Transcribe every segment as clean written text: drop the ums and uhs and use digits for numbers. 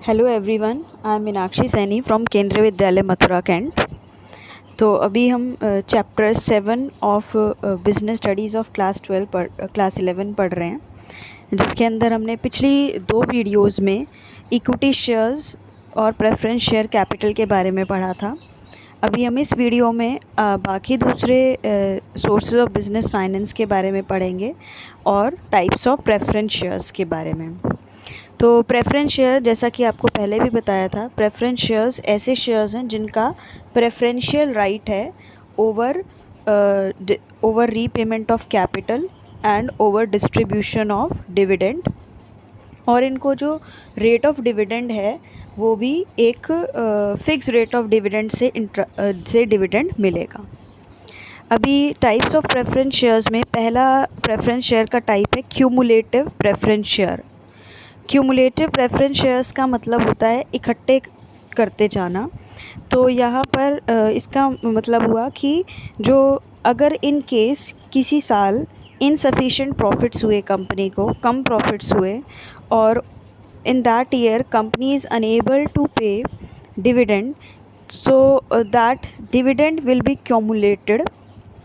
Hello everyone, I am Meenakshi Saini from केंद्रीय विद्यालय Mathura cantt. तो अभी हम chapter 7 of business studies of class 11 पढ़ रहे हैं, जिसके अंदर हमने पिछली 2 वीडियोस में इक्विटी शेयर्स और प्रेफरेंस शेयर कैपिटल के बारे में पढ़ा था। अभी हम इस वीडियो में बाकी दूसरे सोर्सेज ऑफ बिजनेस फाइनेंस के बारे में पढ़ेंगे और टाइप्स ऑफ प्रेफरेंस शेयर्स के बारे में। तो प्रेफरेंस शेयर, जैसा कि आपको पहले भी बताया था, प्रेफरेंस शेयर्स ऐसे शेयर्स हैं जिनका प्रेफरेंशियल राइट है over repayment of capital and over distribution of dividend, और इनको जो रेट ऑफ डिविडेंड है वो भी एक फिक्स रेट ऑफ डिविडेंड से डिविडेंड मिलेगा। अभी टाइप्स ऑफ प्रेफरेंस शेयर्स में पहला प्रेफरेंस शेयर का टाइप है cumulative preference share. Cumulative preference shares का मतलब होता है इकट्ठे करते जाना। तो यहाँ पर इसका मतलब हुआ कि जो अगर इन केस किसी साल इनसफिशिएंट प्रॉफिट्स हुए, कंपनी को कम प्रॉफिट्स हुए, और in that year company is unable to pay dividend, so that dividend will be cumulated.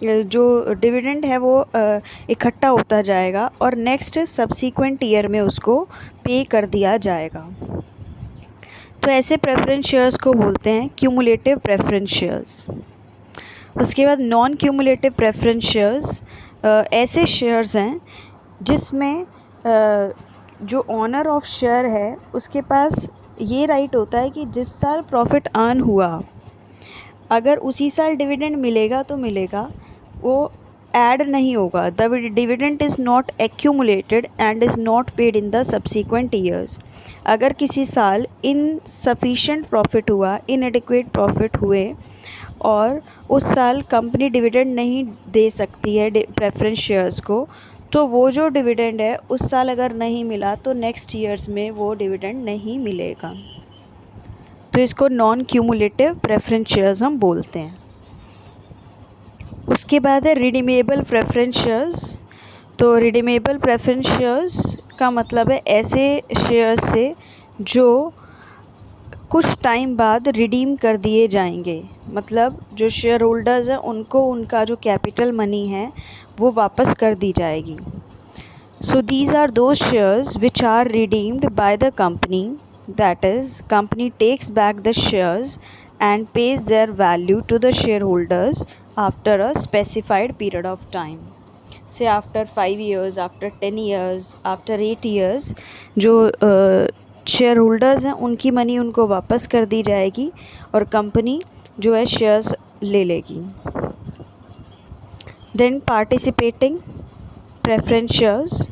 जो डिविडेंड है वो इकट्ठा होता जाएगा और नेक्स्ट सब्सीक्वेंट ईयर में उसको पे कर दिया जाएगा। तो ऐसे प्रेफरेंस शेयर्स को बोलते हैं क्यूमुलेटिव प्रेफरेंस शेयर्स। उसके बाद नॉन क्यूमुलेटिव प्रेफरेंस शेयर्स ऐसे शेयर्स हैं जिसमें जो ऑनर ऑफ शेयर है उसके पास ये राइट होता है कि जिस साल प्रॉफिट अर्न हुआ, अगर उसी साल डिविडेंड मिलेगा तो मिलेगा, वो ऐड नहीं होगा। The dividend is not accumulated and is not paid in the subsequent years. अगर किसी साल इनसफिशिएंट प्रॉफिट हुआ, इनएडिक्वेट प्रॉफिट हुए, और उस साल कंपनी डिविडेंड नहीं दे सकती है प्रेफरेंस शेयर्स को, तो वो जो डिविडेंड है उस साल अगर नहीं मिला तो नेक्स्ट ईयर्स में वो डिविडेंड नहीं मिलेगा। तो इसको नॉन क्यूमुलेटिव प्रेफरेंस शेयर्स हम बोलते हैं। उसके बाद है रिडीमेबल प्रेफरेंस शेयर्स। तो रिडीमेबल प्रेफरेंस शेयर्स का मतलब है ऐसे शेयर्स से जो कुछ टाइम बाद रिडीम कर दिए जाएंगे, मतलब जो शेयर होल्डर्स हैं उनको उनका जो कैपिटल मनी है वो वापस कर दी जाएगी। So these are those shares which are redeemed by the company, that is company takes back the shares and pays their value to the shareholders after a specified period of time, say after 5 years, after 10 years, after 8 years। जो share holders हैं उनकी money उनको वापस कर दी जाएगी और company जो है शेयर्स ले लेगी। Then participating preference shares.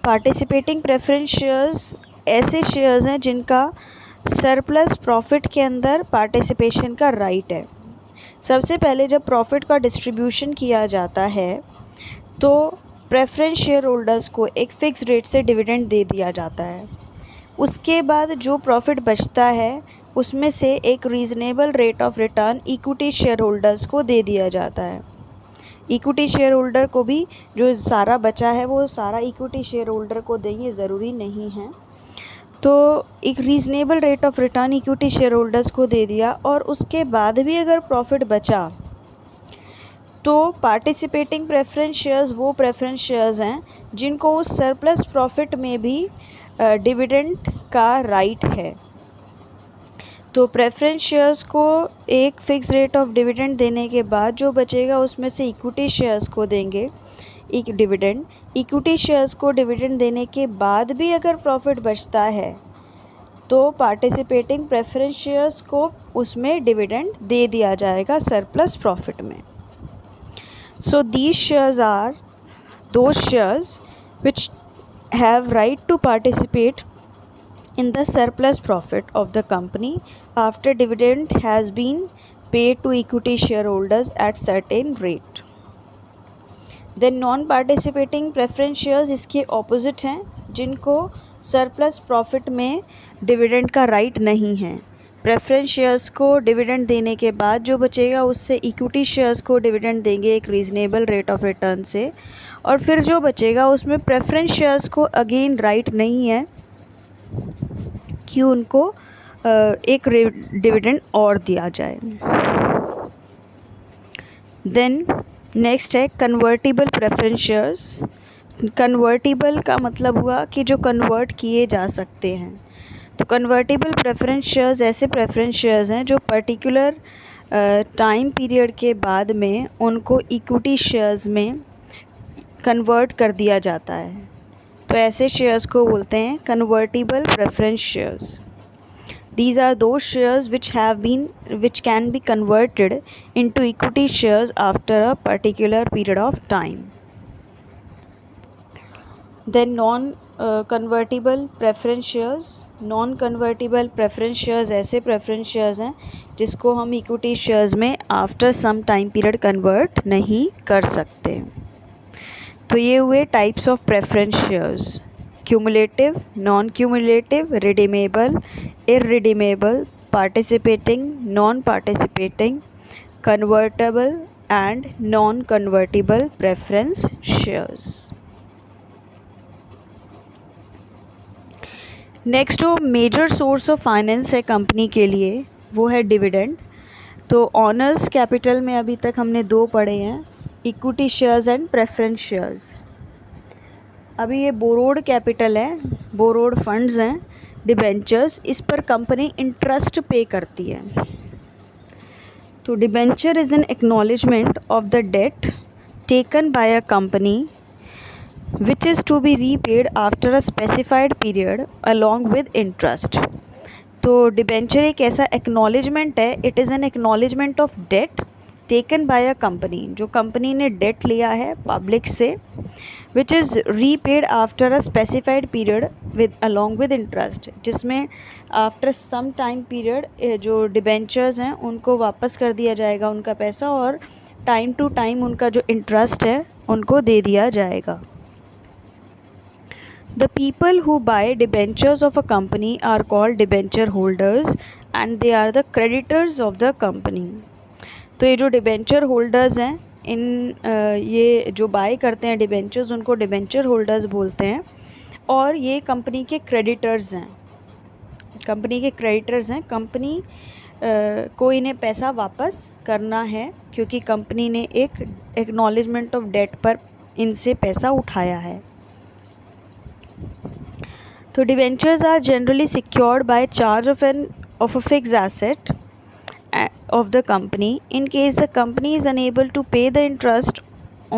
Participating preference shares ऐसे शेयर्स हैं जिनका सरप्लस प्रॉफिट के अंदर पार्टिसिपेशन का राइट है। सबसे पहले जब प्रॉफिट का डिस्ट्रीब्यूशन किया जाता है तो प्रेफरेंस शेयर होल्डर्स को एक फ़िक्स रेट से डिविडेंड दे दिया जाता है। उसके बाद जो प्रॉफिट बचता है उसमें से एक reasonable rate of return equity share holders को दे दिया जाता है। इक्विटी शेयर होल्डर को भी जो सारा बचा है वो सारा इक्विटी शेयर होल्डर को दें, ये ज़रूरी नहीं है। तो एक reasonable rate of return equity share holders को दे दिया, और उसके बाद भी अगर प्रॉफिट बचा तो पार्टिसिपेटिंग प्रेफरेंस शेयर्स वो प्रेफरेंस शेयर्स हैं जिनको उस सरप्लस प्रॉफिट में भी डिविडेंड का राइट है। तो प्रेफरेंस शेयर्स को एक फ़िक्स रेट ऑफ डिविडेंड देने के बाद जो बचेगा उसमें से इक्विटी शेयर्स को देंगे एक डिविडेंड। इक्विटी शेयर्स को डिविडेंड देने के बाद भी अगर प्रॉफिट बचता है तो पार्टिसिपेटिंग प्रेफरेंस शेयर्स को उसमें डिविडेंड दे दिया जाएगा सरप्लस प्रॉफिट में। So these shares are those shares which have right to participate in the surplus profit of the company after dividend has been paid to equity shareholders at certain rate। then non participating preference shares इसके opposite हैं, जिनको surplus profit में dividend का right नहीं है। Preference shares को dividend देने के बाद जो बचेगा उससे इक्विटी शेयर्स को डिविडेंड देंगे एक रीज़नेबल रेट ऑफ रिटर्न से, और फिर जो बचेगा उसमें प्रेफरेंस शेयर्स को अगेन राइट नहीं है कि उनको एक डिविडेंड और दिया जाए। देन नेक्स्ट है कन्वर्टिबल प्रेफरेंस शेयर्स। कन्वर्टिबल का मतलब हुआ कि जो कन्वर्ट किए जा सकते हैं। तो कन्वर्टिबल प्रेफरेंस शेयर्स ऐसे प्रेफरेंस शेयर्स हैं जो पर्टिकुलर टाइम पीरियड के बाद में उनको इक्विटी शेयर्स में कन्वर्ट कर दिया जाता है। तो ऐसे शेयर्स को बोलते हैं convertible preference shares. These are those shares which can be converted into equity shares after a particular period of time. Then non-convertible preference shares. Non-convertible preference shares ऐसे preference shares हैं जिसको हम equity shares में after some time period convert नहीं कर सकते। तो ये हुए types of preference shares: cumulative, non-cumulative, redeemable, irredeemable, participating, non-participating, convertible and non-convertible preference shares. Next जो मेजर सोर्स ऑफ फाइनेंस है कंपनी के लिए वो है डिविडेंड। तो ऑनर्स कैपिटल में अभी तक हमने दो पढ़े हैं, equity shares and preference shares. अभी ये बोरोड कैपिटल है, बोरोड फंड्स हैं, डिबेंचर्स, इस पर कंपनी इंटरेस्ट पे करती है। तो debenture is an acknowledgement of the debt taken by a company which is to be repaid after a specified period along with interest. तो debenture एक ऐसा एक्नॉलेजमेंट है, it is an acknowledgement of debt taken by a company, जो company ने debt लिया है public से, which is repaid after a specified period with along with interest, जिसमें आफ्टर सम टाइम पीरियड जो डिबेंचर्स हैं उनको वापस कर दिया जाएगा उनका पैसा, और टाइम टू टाइम उनका जो इंटरेस्ट है उनको दे दिया जाएगा। The people who buy debentures of a company are called debenture holders and they are the creditors of the company. तो ये जो डिबेंचर होल्डर्स हैं, ये जो बाय करते हैं डिबेंचर्स उनको डिबेंचर होल्डर्स बोलते हैं, और ये कंपनी के क्रेडिटर्स हैं। कंपनी के क्रेडिटर्स हैं, कंपनी को इन्हें पैसा वापस करना है क्योंकि कंपनी ने एक एक्नॉलेजमेंट ऑफ डेट पर इनसे पैसा उठाया है। तो debentures are generally secured by charge of a fix asset of the company. In case the company is unable to pay the interest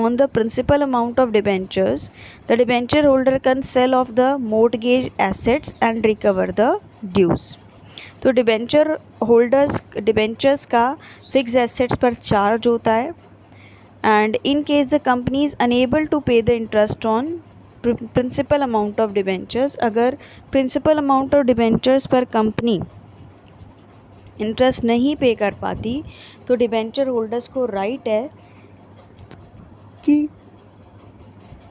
on the principal amount of debentures, the debenture holder can sell off the mortgage assets and recover the dues. तो debenture holders debentures का fix assets पर charge होता है, and in case the company is unable to pay the interest on principal amount of debentures, अगर principal amount of debentures पर company interest नहीं pay कर पाती तो डिबेंचर होल्डर्स को राइट है कि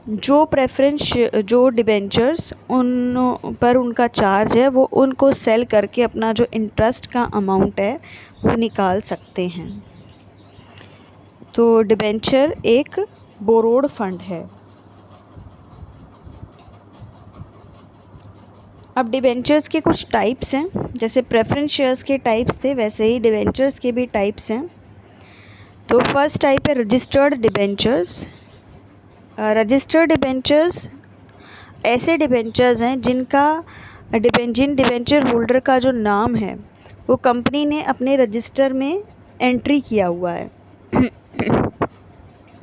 जो डिबेंचर्स उन पर उनका चार्ज है वो उनको सेल करके अपना जो इंटरेस्ट का अमाउंट है वो निकाल सकते हैं। तो डिबेंचर एक बोरोड फंड है। अब डिबेंचर्स के कुछ टाइप्स हैं, जैसे प्रेफरेंस शेयर्स के टाइप्स थे वैसे ही डिबेंचर्स के भी टाइप्स हैं। तो फर्स्ट टाइप है रजिस्टर्ड डिबेंचर्स। रजिस्टर्ड डिबेंचर्स ऐसे डिबेंचर्स हैं जिन डिबेंचर होल्डर का जो नाम है वो कंपनी ने अपने रजिस्टर में एंट्री किया हुआ है।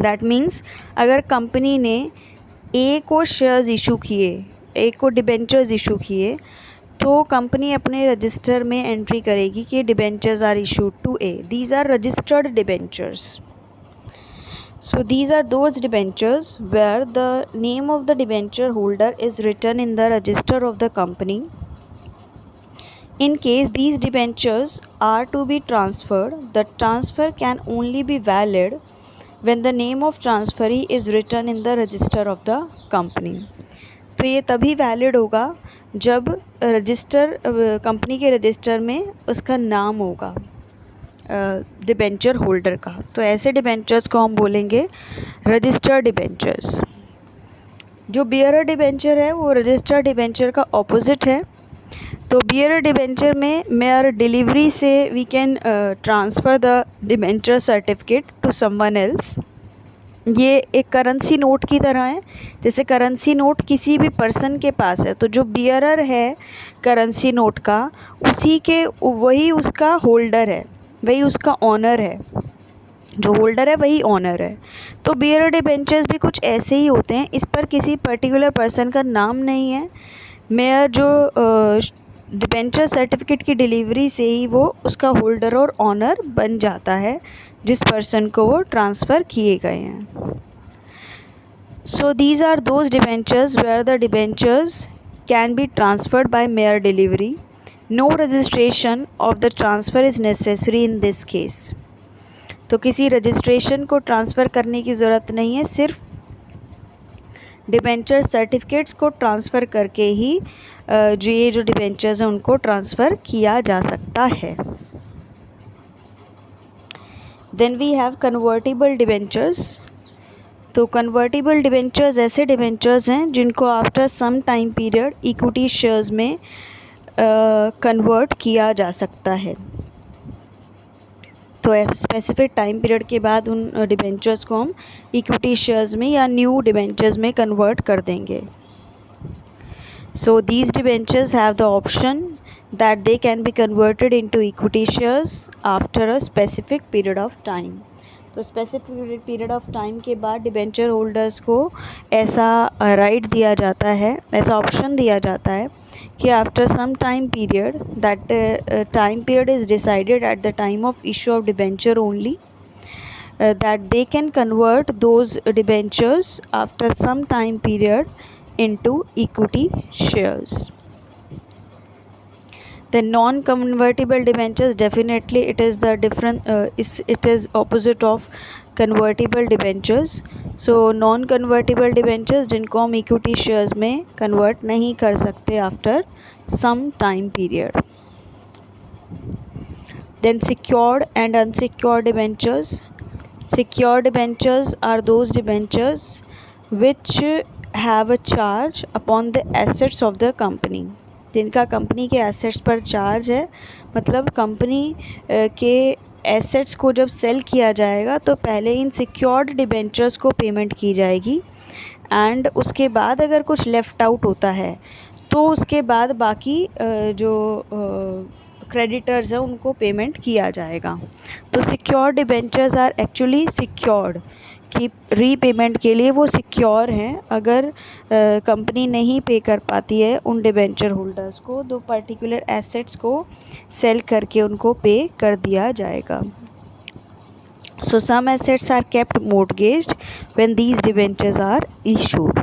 दैट मीन्स अगर कंपनी ने ए को शेयर्स इशू किए, ए को डिबेंचर्स इशू किए, तो कंपनी अपने रजिस्टर में एंट्री करेगी कि debentures are issued to A. These are registered debentures. So these are those debentures where the name of the debenture holder is written in the register of the company. In case these debentures are to be transferred, the transfer can only be valid when the name of transferee is written in the register of the company. तो ये तभी valid होगा जब company के register में उसका नाम होगा डिबेंचर होल्डर का। तो ऐसे डिबेंचर्स को हम बोलेंगे रजिस्टर्ड डिबेंचर्स। जो बियरर डिबेंचर है वो रजिस्टर्ड डिबेंचर का ऑपोजिट है। तो बियरर डिबेंचर में मेयर डिलीवरी से we can transfer the debenture certificate to someone else. ये एक करेंसी नोट की तरह है। जैसे करेंसी नोट किसी भी पर्सन के पास है तो जो बियरर है करेंसी नोट का वही उसका होल्डर है, वही उसका ऑनर है। जो होल्डर है वही ऑनर है। तो बियरर डिबेंचर्स भी कुछ ऐसे ही होते हैं। इस पर किसी पर्टिकुलर पर्सन का नाम नहीं है। मेयर जो डिबेंचर सर्टिफिकेट की डिलीवरी से ही वो उसका होल्डर और ऑनर बन जाता है जिस पर्सन को वो ट्रांसफ़र किए गए हैं। So these are those debentures where the debentures can be transferred by mere delivery. No registration of the transfer is necessary in this case. तो किसी रजिस्ट्रेशन को ट्रांसफ़र करने की ज़रूरत नहीं है, सिर्फ डिबेंचर सर्टिफिकेट्स को ट्रांसफ़र करके ही जो डिबेंचर्स हैं उनको ट्रांसफ़र किया जा सकता है। Then we have convertible debentures. तो कन्वर्टिबल डिबेंचर्स ऐसे डिबेंचर्स हैं जिनको after some time period equity shares में कन्वर्ट किया जा सकता है। तो स्पेसिफिक टाइम पीरियड के बाद उन डिबेंचर्स को हम इक्विटी शेयर्स में या न्यू डिबेंचर्स में कन्वर्ट कर देंगे। So these debentures have the option that they can be converted into equity shares after a specific period of time. तो स्पेसिफिक पीरियड ऑफ टाइम के बाद डिबेंचर होल्डर्स को ऐसा राइट दिया जाता है, ऐसा ऑप्शन दिया जाता है कि after some time period, that time period is decided at the time of issue of debenture only, that they can convert those debentures after some time period into equity shares. The non-convertible debentures, definitely it is the different it is opposite of convertible debentures. So non-convertible debentures जिनको हम equity shares में convert नहीं कर सकते after some time period. Then secured and unsecured debentures. Secured debentures are those debentures which have a charge upon the assets of the company. जिनका company के assets पर charge है, मतलब कंपनी के एसेट्स को जब सेल किया जाएगा तो पहले इन सिक्योर्ड डिबेंचर्स को पेमेंट की जाएगी एंड उसके बाद अगर कुछ लेफ़्ट आउट होता है तो उसके बाद बाकी जो क्रेडिटर्स हैं उनको पेमेंट किया जाएगा। तो secured debentures are actually secured कि रीपेमेंट के लिए वो सिक्योर हैं। अगर कंपनी नहीं पे कर पाती है उन डिबेंचर होल्डर्स को तो पर्टिकुलर एसेट्स को सेल करके उनको पे कर दिया जाएगा। So some assets are kept mortgaged when these debentures are issued.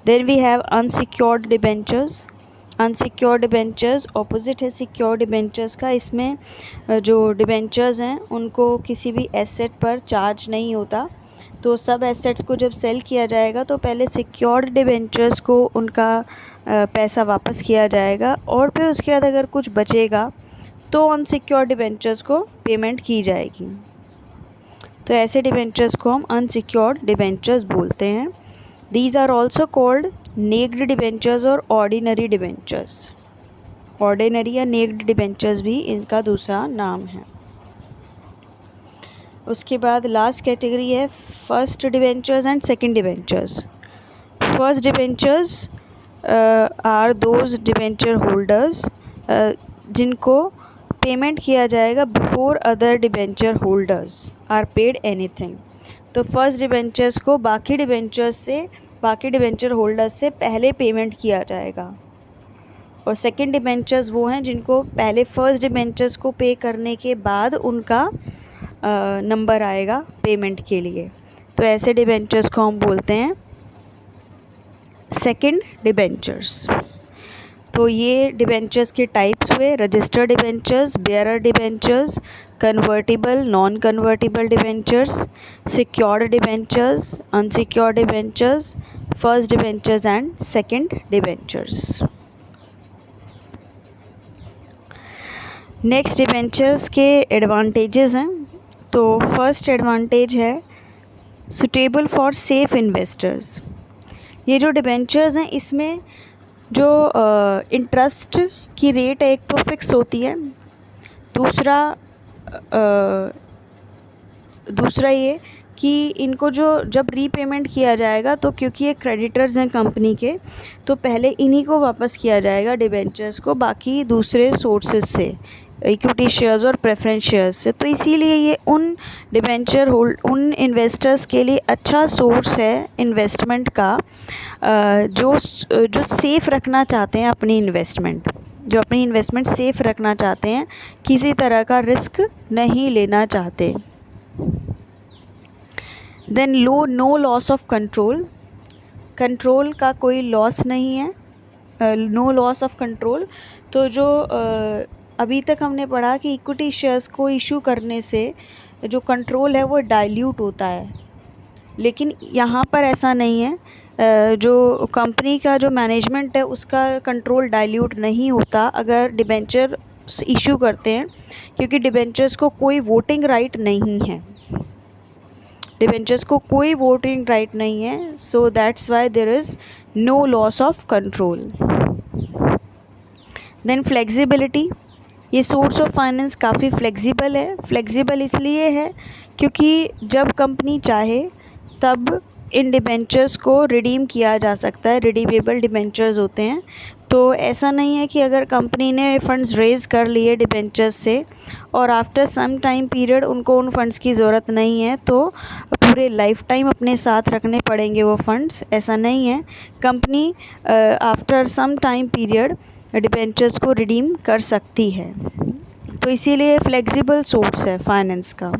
Then we have unsecured debentures. Unsecured debentures opposite है सिक्योर्ड डिबेंचर्स का। इसमें जो डिबेंचर्स हैं उनको किसी भी एसेट पर चार्ज नहीं होता। तो सब एसेट्स को जब सेल किया जाएगा तो पहले सिक्योर्ड डिबेंचर्स को उनका पैसा वापस किया जाएगा और फिर उसके बाद अगर कुछ बचेगा तो अनसिक्योर्ड डिबेंचर्स को पेमेंट की जाएगी। तो ऐसे डिबेंचर्स को हम अनसिक्योर्ड डिबेंचर्स बोलते हैं। These are also called naked debentures और ऑर्डिनरी डिबेंचर्स। ऑर्डिनरी या नेक्ड डिबेंचर्स भी इनका दूसरा नाम है। उसके बाद लास्ट कैटेगरी है first debentures and second debentures. First debentures are those debenture holders जिनको पेमेंट किया जाएगा before other debenture holders are paid anything. तो फर्स्ट डिबेंचर्स को बाकी डिबेंचर होल्डर्स से पहले पेमेंट किया जाएगा और सेकंड डिबेंचर्स वो हैं जिनको पहले फर्स्ट डिबेंचर्स को पे करने के बाद उनका नंबर आएगा पेमेंट के लिए। तो ऐसे डिबेंचर्स को हम बोलते हैं सेकंड डिबेंचर्स। तो ये डिबेंचर्स के टाइप्स हुए registered debentures, bearer debentures, convertible non convertible debentures, secured debentures, unsecured debentures, first debentures and second debentures. Next debentures के एडवांटेजेस हैं। तो फर्स्ट एडवांटेज है सुटेबल फॉर सेफ इन्वेस्टर्स। ये जो डिबेंचर्स हैं इसमें जो इंटरेस्ट की रेट है एक तो फिक्स होती है, दूसरा ये कि इनको जो जब रीपेमेंट किया जाएगा तो क्योंकि ये क्रेडिटर्स हैं कंपनी के, तो पहले इन्हीं को वापस किया जाएगा डिबेंचर्स को, बाकी दूसरे सोर्सेज से, इक्विटी शेयर्स और प्रेफरेंस शेयर्स से। तो इसीलिए ये उन इन्वेस्टर्स के लिए अच्छा सोर्स है इन्वेस्टमेंट का, जो सेफ़ रखना चाहते हैं अपनी इन्वेस्टमेंट सेफ़ रखना चाहते हैं, किसी तरह का रिस्क नहीं लेना चाहते। Then no loss of control का कोई लॉस नहीं है, नो लॉस ऑफ कंट्रोल। तो जो अभी तक हमने पढ़ा कि इक्विटी शेयर्स को इशू करने से जो कंट्रोल है वो डाइल्यूट होता है, लेकिन यहाँ पर ऐसा नहीं है। जो कंपनी का जो मैनेजमेंट है उसका कंट्रोल डाइल्यूट नहीं होता अगर डिबेंचर इशू करते हैं, क्योंकि डिबेंचर्स को कोई वोटिंग राइट नहीं है, so that's why there is no loss of control. Then flexibility, ये सोर्स ऑफ फाइनेंस काफ़ी फ्लेक्सिबल है। फ्लेक्सिबल इसलिए है क्योंकि जब कंपनी चाहे तब इन डिबेंचर्स को रिडीम किया जा सकता है, रिडीमेबल डिबेंचर्स होते हैं। तो ऐसा नहीं है कि अगर कंपनी ने फ़ंड्स रेज़ कर लिए डिबेंचर्स से और आफ्टर सम टाइम पीरियड उनको उन फ़ंड्स की ज़रूरत नहीं है तो पूरे लाइफ टाइम अपने साथ रखने पड़ेंगे वो फ़ंड्स, ऐसा नहीं है। Company after some time period debentures को रिडीम कर सकती है, तो इसीलिए फ्लेक्सिबल सोर्स है फाइनेंस का।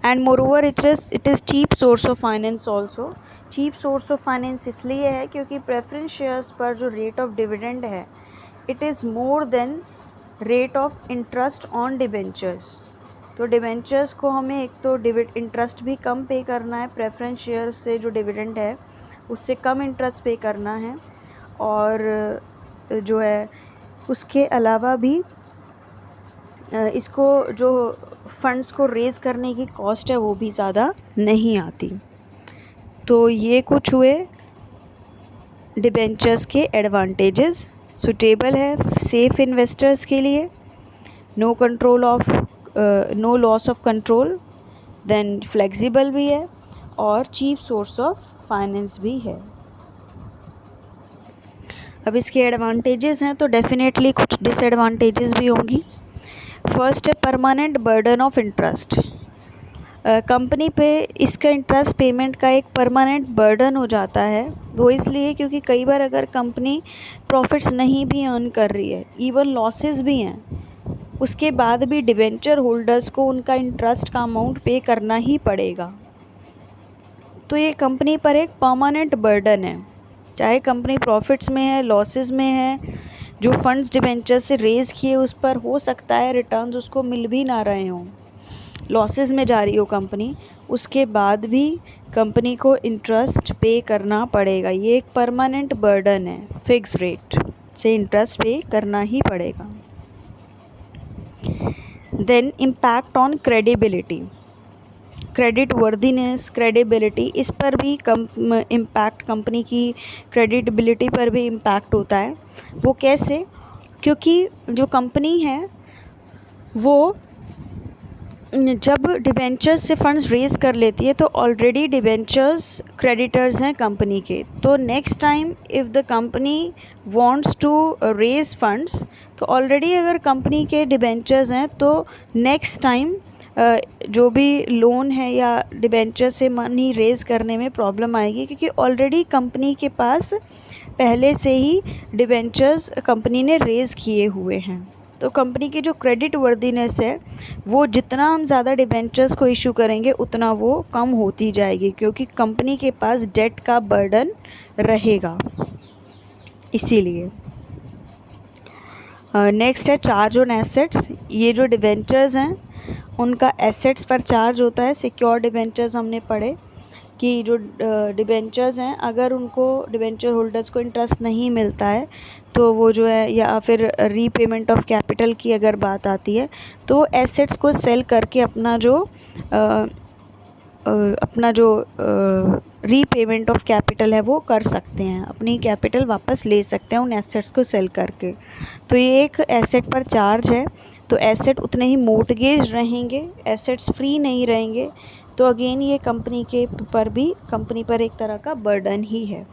And moreover it is cheap source of finance also. Cheap source of finance इसलिए है क्योंकि प्रेफरेंस शेयर्स पर जो रेट ऑफ डिविडेंड है it is more than rate of interest on debentures. तो डिबेंचर्स को हमें एक तो इंटरेस्ट भी कम पे करना है, प्रेफरेंस शेयर्स से जो डिविडेंड है उससे कम इंटरेस्ट पे करना है, और जो है उसके अलावा भी इसको जो फंड्स को रेज़ करने की कॉस्ट है वो भी ज़्यादा नहीं आती। तो ये कुछ हुए डिबेंचर्स के एडवांटेजेस। सुटेबल है सेफ़ इन्वेस्टर्स के लिए, no loss of control, then flexible भी है और चीप सोर्स ऑफ फाइनेंस भी है। अब इसके एडवांटेजेस हैं तो डेफिनेटली कुछ डिसएडवांटेजेस भी होंगी। फर्स्ट है permanent burden of interest. Company पे इसका इंटरेस्ट पेमेंट का एक परमानेंट बर्डन हो जाता है। वो इसलिए क्योंकि कई बार अगर कंपनी प्रॉफिट्स नहीं भी अर्न कर रही है, इवन लॉसेस भी हैं, उसके बाद भी डिबेंचर होल्डर्स को उनका इंटरेस्ट का अमाउंट पे करना ही पड़ेगा। तो ये कंपनी पर एक परमानेंट बर्डन है, चाहे कंपनी प्रॉफिट्स में है, लॉसेस में है, जो फंड्स डिबेंचर से रेज़ किए उस पर हो सकता है रिटर्न्स उसको मिल भी ना रहे हों, लॉसेस में जा रही हो कंपनी, उसके बाद भी कंपनी को इंटरेस्ट पे करना पड़ेगा। ये एक परमानेंट बर्डन है, फिक्स रेट से इंटरेस्ट पे करना ही पड़ेगा। Then impact on credibility, credit worthiness, credibility, इस पर भी इम्पैक्ट, कंपनी की क्रेडिबिलिटी पर भी इम्पैक्ट होता है। वो कैसे? क्योंकि जो कंपनी है वो जब डिबेंचर्स से फंड्स रेज़ कर लेती है तो ऑलरेडी डिबेंचर्स क्रेडिटर्स हैं कंपनी के। तो next time if the company wants to raise funds, तो ऑलरेडी अगर कंपनी के डिबेंचर्स हैं तो नेक्स्ट टाइम जो भी लोन है या डिबेंचर से मनी रेज़ करने में प्रॉब्लम आएगी, क्योंकि ऑलरेडी कंपनी के पास पहले से ही डिबेंचर्स कंपनी ने रेज़ किए हुए हैं। तो कंपनी की जो क्रेडिट वर्दीनेस है वो जितना हम ज़्यादा डिबेंचर्स को इशू करेंगे उतना वो कम होती जाएगी, क्योंकि कंपनी के पास डेट का बर्डन रहेगा। इसीलिए नेक्स्ट है चार्ज ऑन एसेट्स। ये जो डिबेंचर्स हैं उनका एसेट्स पर चार्ज होता है। सिक्योर डिबेंचर्स हमने पढ़े कि जो डिबेंचर्स हैं अगर उनको डिबेंचर होल्डर्स को इंटरेस्ट नहीं मिलता है तो वो जो है, या फिर रीपेमेंट ऑफ कैपिटल की अगर बात आती है तो एसेट्स को सेल करके अपना जो रीपेमेंट ऑफ कैपिटल है वो कर सकते हैं, अपनी कैपिटल वापस ले सकते हैं उन एसेट्स को सेल करके। तो ये एक एसेट पर चार्ज है, तो एसेट उतने ही मोर्टगेज रहेंगे, एसेट्स फ्री नहीं रहेंगे, तो अगेन ये कंपनी पर एक तरह का बर्डन ही है।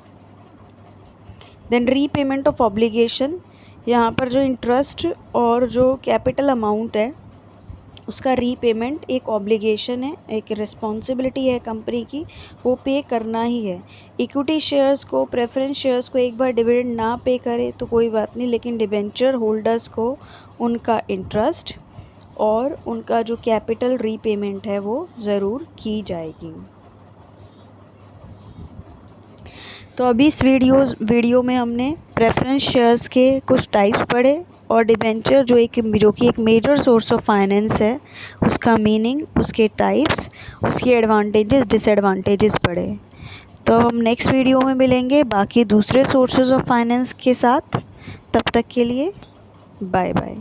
देन रीपेमेंट ऑफ ऑब्लिगेशन, यहाँ पर जो इंटरेस्ट और जो कैपिटल अमाउंट है उसका रीपेमेंट एक ऑब्लिगेशन है, एक रिस्पॉन्सिबिलिटी है कंपनी की, वो पे करना ही है। इक्विटी शेयर्स को, प्रेफरेंस शेयर्स को एक बार डिविडेंड ना पे करे तो कोई बात नहीं, लेकिन डिबेंचर होल्डर्स को उनका इंटरेस्ट और उनका जो कैपिटल रीपेमेंट है वो ज़रूर की जाएगी। तो अभी इस वीडियो में हमने प्रेफरेंस शेयर्स के कुछ टाइप्स पढ़े और डिबेंचर जो कि एक मेजर सोर्स ऑफ फाइनेंस है, उसका मीनिंग, उसके टाइप्स, उसके एडवांटेजेस डिसएडवांटेजेस पढ़े। तो हम नेक्स्ट वीडियो में मिलेंगे बाकी दूसरे सोर्सेज ऑफ फाइनेंस के साथ। तब तक के लिए बाय बाय।